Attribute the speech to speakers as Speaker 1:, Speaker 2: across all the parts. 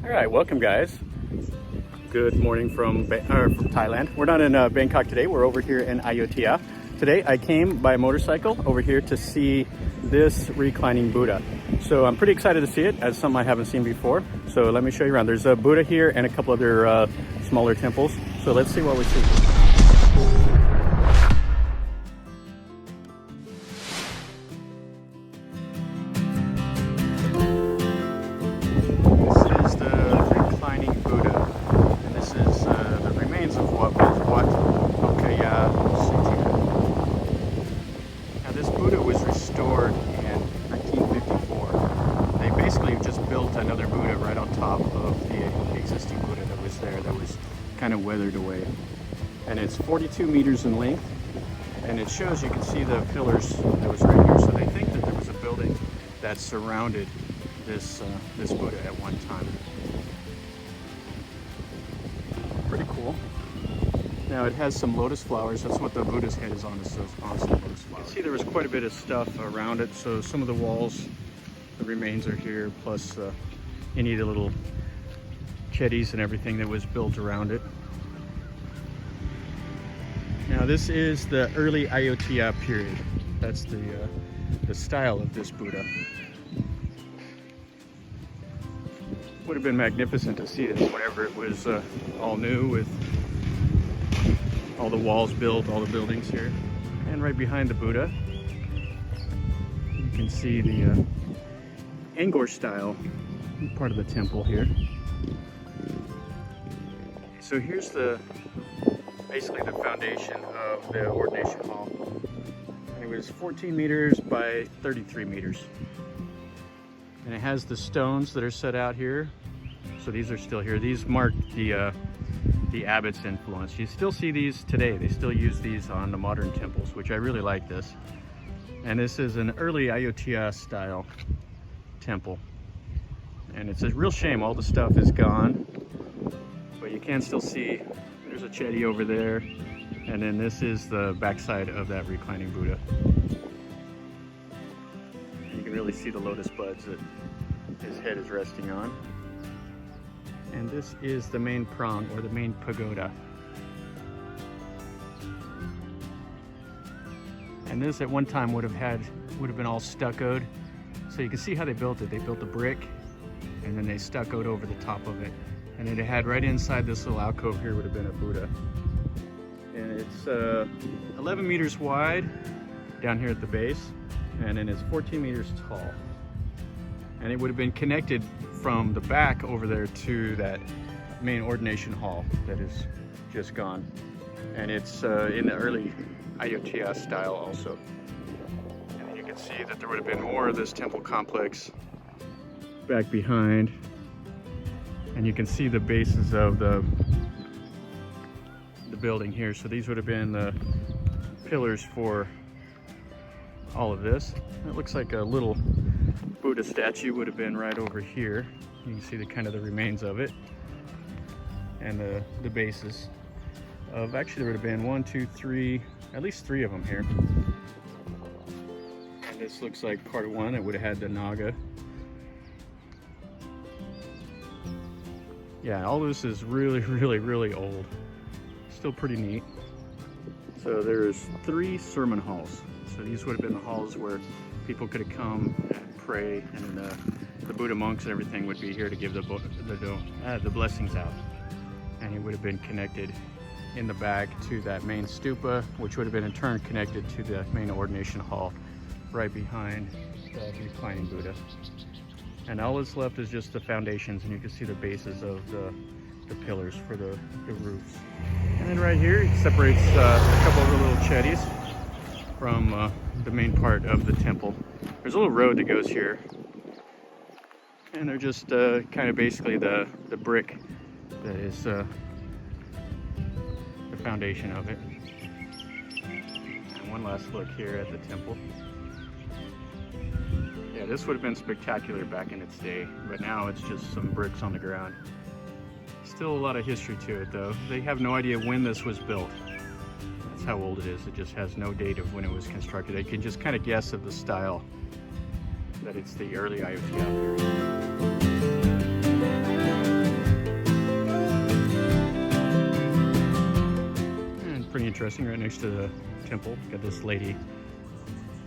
Speaker 1: All right, welcome guys. Good morning from Thailand. We're not in Bangkok today. We're over here in Ayutthaya. Today I came by motorcycle over here to see this reclining Buddha. So I'm pretty excited to see it, as something I haven't seen before. So let me show you around. There's a Buddha here and a couple other smaller temples. So let's see what we see. Wat Lokaya Sutha. Now this Buddha was restored in 1954. They basically just built another Buddha right on top of the existing Buddha that was there, that was kind of weathered away. And it's 42 meters in length, and it shows, you can see the pillars that was right here. So they think that there was a building that surrounded this Buddha at one time. Pretty cool. Now it has some lotus flowers. That's what the Buddha's head is on, is on some lotus flowers. You can see there was quite a bit of stuff around it. So some of the walls, the remains are here, plus any of the little chetties and everything that was built around it. Now this is the Early Ayutthaya Period. That's the style of this Buddha. Would have been magnificent to see this whenever it was all new, with all the walls built, all the buildings here. And right behind the Buddha, you can see the Angkor style part of the temple here. So here's basically the foundation of the Ordination Hall. And it was 14 meters by 33 meters. And it has the stones that are set out here. So these are still here. These mark the abbot's influence. You still see these today. They still use these on the modern temples, which I really like this. And this is an early Ayutthaya style temple. And it's a real shame all the stuff is gone, but you can still see there's a chetty over there. And then this is the backside of that reclining Buddha. And you can really see the lotus buds that his head is resting on. And this is the Main Prang, or the Main Pagoda. And this at one time would have been all stuccoed. So you can see how they built it. They built a brick and then they stuccoed over the top of it. And it had right inside this little alcove here would have been a Buddha. And it's 11 meters wide down here at the base, and then it's 14 meters tall. And it would have been connected from the back over there to that main Ordination Hall that is just gone. And it's in the early Ayutthaya style also. And then you can see that there would have been more of this temple complex back behind. And you can see the bases of the building here. So these would have been the pillars for all of this. It looks like a little Buddha statue would have been right over here. You can see the kind of the remains of it, and the bases of, actually there would have been 1, 2, 3, at least 3 of them here. And this looks like part of one that would have had the Naga. Yeah, all this is really, really, really old. Still pretty neat. So there's 3 sermon halls. So these would have been the halls where people could have come and pray, and the Buddha monks and everything would be here to give the blessings out. And it would have been connected in the back to that main stupa, which would have been in turn connected to the main Ordination Hall right behind the reclining Buddha. And all that's left is just the foundations, and you can see the bases of the pillars for the roofs. And then right here it separates a couple of the little chetties from the main part of the temple. There's a little road that goes here, and they're just kind of basically the brick that is the foundation of it. And one last look here at the temple. Yeah, this would have been spectacular back in its day, but now it's just some bricks on the ground. Still a lot of history to it though. They have no idea when this was built. That's how old it is. It just has no date of when it was constructed. They can just kind of guess at the style that it's the early Ayutthaya period. interesting, right next to the temple. Got this lady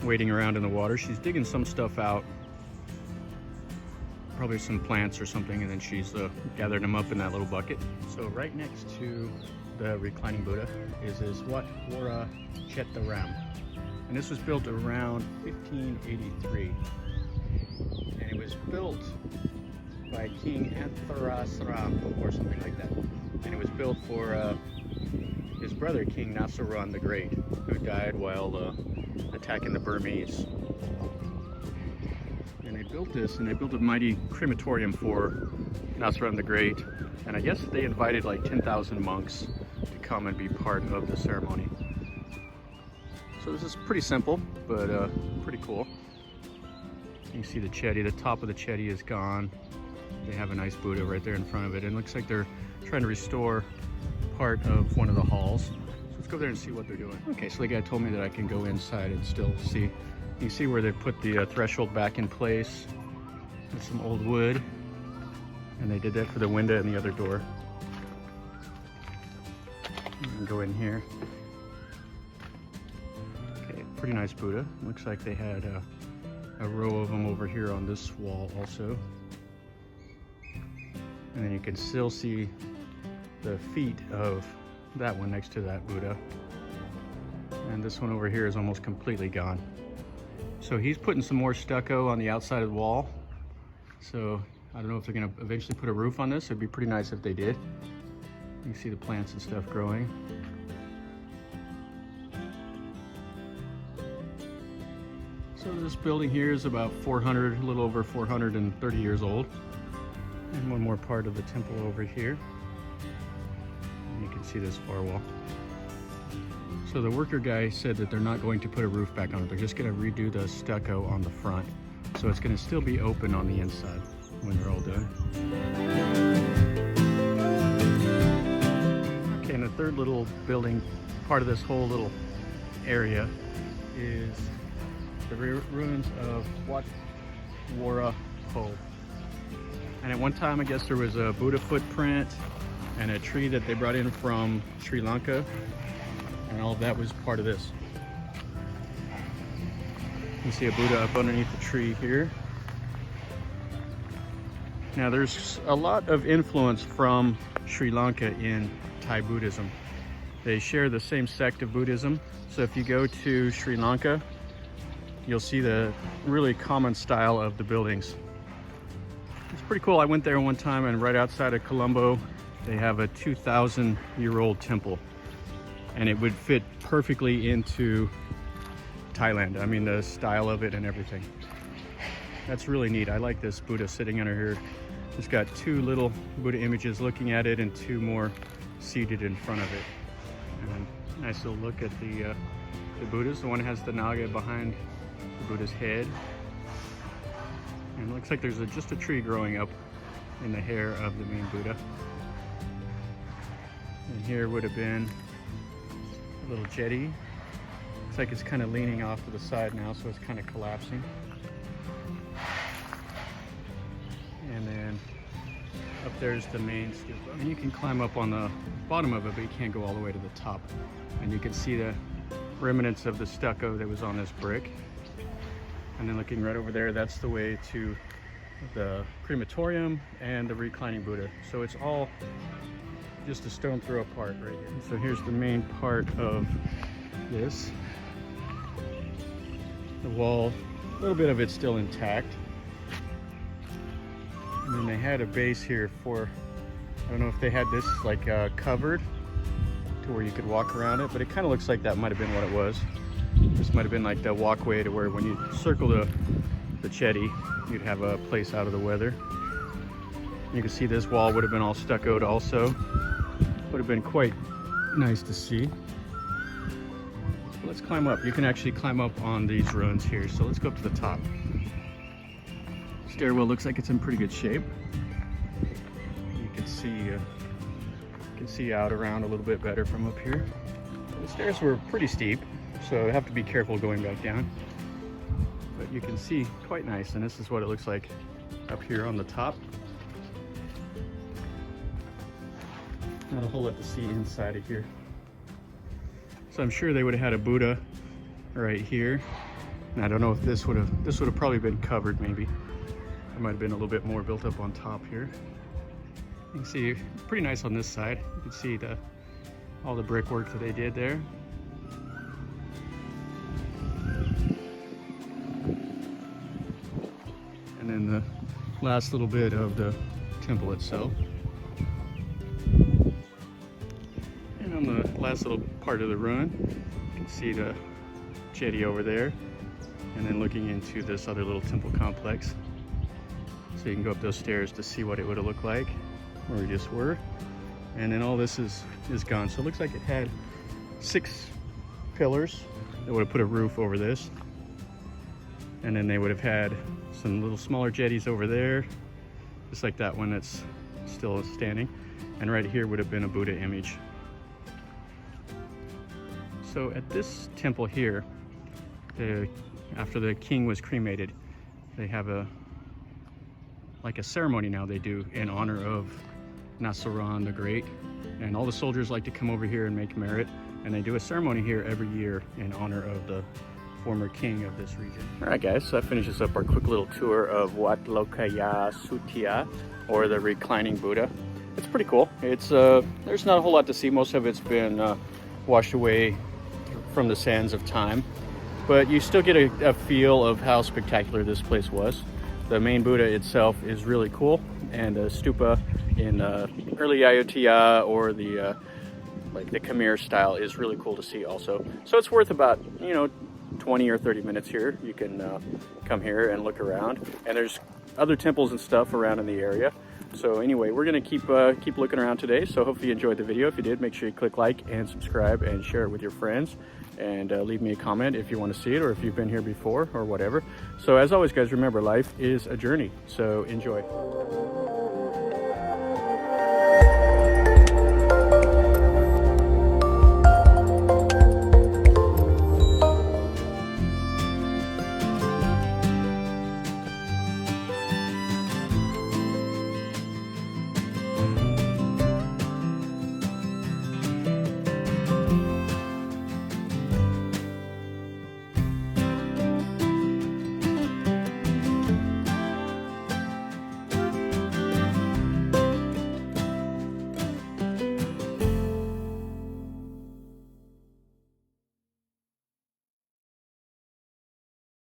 Speaker 1: wading around in the water. She's digging some stuff out, probably some plants or something, and then she's gathering them up in that little bucket. So right next to the reclining Buddha is this Wat Worachettharam, and this was built around 1583, and it was built by King Anthrasaram or something like that, and it was built for his brother King Nasaran the Great, who died while attacking the Burmese. And they built this, and they built a mighty crematorium for Nasaran the Great, and I guess they invited like 10,000 monks to come and be part of the ceremony. So this is pretty simple, but pretty cool. You can see the Chedi, the top of the Chedi is gone. They have a nice Buddha right there in front of it, and it looks like they're trying to restore part of one of the halls. So let's go there and see what they're doing. Okay, so the guy told me that I can go inside and still see. You can see where they put the threshold back in place with some old wood, and they did that for the window and the other door. You can go in here. Okay, pretty nice Buddha. Looks like they had a row of them over here on this wall also. And then you can still see the feet of that one next to that Buddha. And this one over here is almost completely gone. So he's putting some more stucco on the outside of the wall. So I don't know if they're gonna eventually put a roof on this. It'd be pretty nice if they did. You can see the plants and stuff growing. So this building here is about 400, a little over 430 years old. And one more part of the temple over here. And you can see this far wall. So the worker guy said that they're not going to put a roof back on it. They're just going to redo the stucco on the front. So it's going to still be open on the inside when they're all done. Okay, and the third little building, part of this whole little area, is the ruins of Wat Worachettharam. And at one time, I guess there was a Buddha footprint and a tree that they brought in from Sri Lanka, and all of that was part of this. You can see a Buddha up underneath the tree here. Now there's a lot of influence from Sri Lanka in Thai Buddhism. They share the same sect of Buddhism. So if you go to Sri Lanka, you'll see the really common style of the buildings. It's pretty cool. I went there one time, and right outside of Colombo, they have a 2,000-year-old temple, and it would fit perfectly into Thailand. I mean, the style of it and everything. That's really neat. I like this Buddha sitting under here. It's got two little Buddha images looking at it and two more seated in front of it. And nice little look at the Buddhas. The one has the Naga behind the Buddha's head. And it looks like there's just a tree growing up in the hair of the main Buddha. And here would have been a little jetty. Looks like it's kind of leaning off to the side now, so it's kind of collapsing. And then up there's the main stupa. And you can climb up on the bottom of it, but you can't go all the way to the top. And you can see the remnants of the stucco that was on this brick. And then looking right over there, that's the way to the crematorium and the reclining Buddha. So it's all just a stone throw apart right here. So here's the main part of this. The wall, a little bit of it's still intact. And then they had a base here for, I don't know if they had this like covered to where you could walk around it, but it kind of looks like that might have been what it was. This might have been like the walkway to where when you circle the Chedi, you'd have a place out of the weather. You can see this wall would have been all stuccoed also. Would have been quite nice to see. So let's climb up. You can actually climb up on these ruins here. So let's go up to the top. Stairwell looks like it's in pretty good shape. You can see out around a little bit better from up here. The stairs were pretty steep, so I have to be careful going back down. But you can see quite nice, and this is what it looks like up here on the top. Not a whole lot to see inside of here. So I'm sure they would have had a Buddha right here. And I don't know if this would have probably been covered maybe. It might have been a little bit more built up on top here. You can see pretty nice on this side. You can see all the brickwork that they did there. And then the last little bit of the temple itself. And on the last little part of the ruin, you can see the jetty over there. And then looking into this other little temple complex. So you can go up those stairs to see what it would have looked like where we just were. And then all this is gone. So it looks like it had 6 pillars that would have put a roof over this. And then they would have had some little smaller jetties over there, just like that one that's still standing. And right here would have been a Buddha image. So at this temple here, after the king was cremated, they have a ceremony now they do in honor of Nasaran the Great. And all the soldiers like to come over here and make merit. And they do a ceremony here every year in honor of the former king of this region. All right, guys, so that finishes up our quick little tour of Wat Lokaya Sutha, or the Reclining Buddha. It's pretty cool. It's there's not a whole lot to see. Most of it's been washed away from the sands of time, but you still get a feel of how spectacular this place was. The main Buddha itself is really cool, and the stupa in Early Ayutthaya or the Khmer style is really cool to see also. So it's worth about 20 or 30 minutes here. You can come here and look around, and there's other temples and stuff around in the area. So anyway, we're gonna keep looking around today. So hopefully you enjoyed the video. If you did, make sure you click like and subscribe and share it with your friends, and leave me a comment if you want to see it or if you've been here before or whatever. So as always, guys, remember, life is a journey, so enjoy.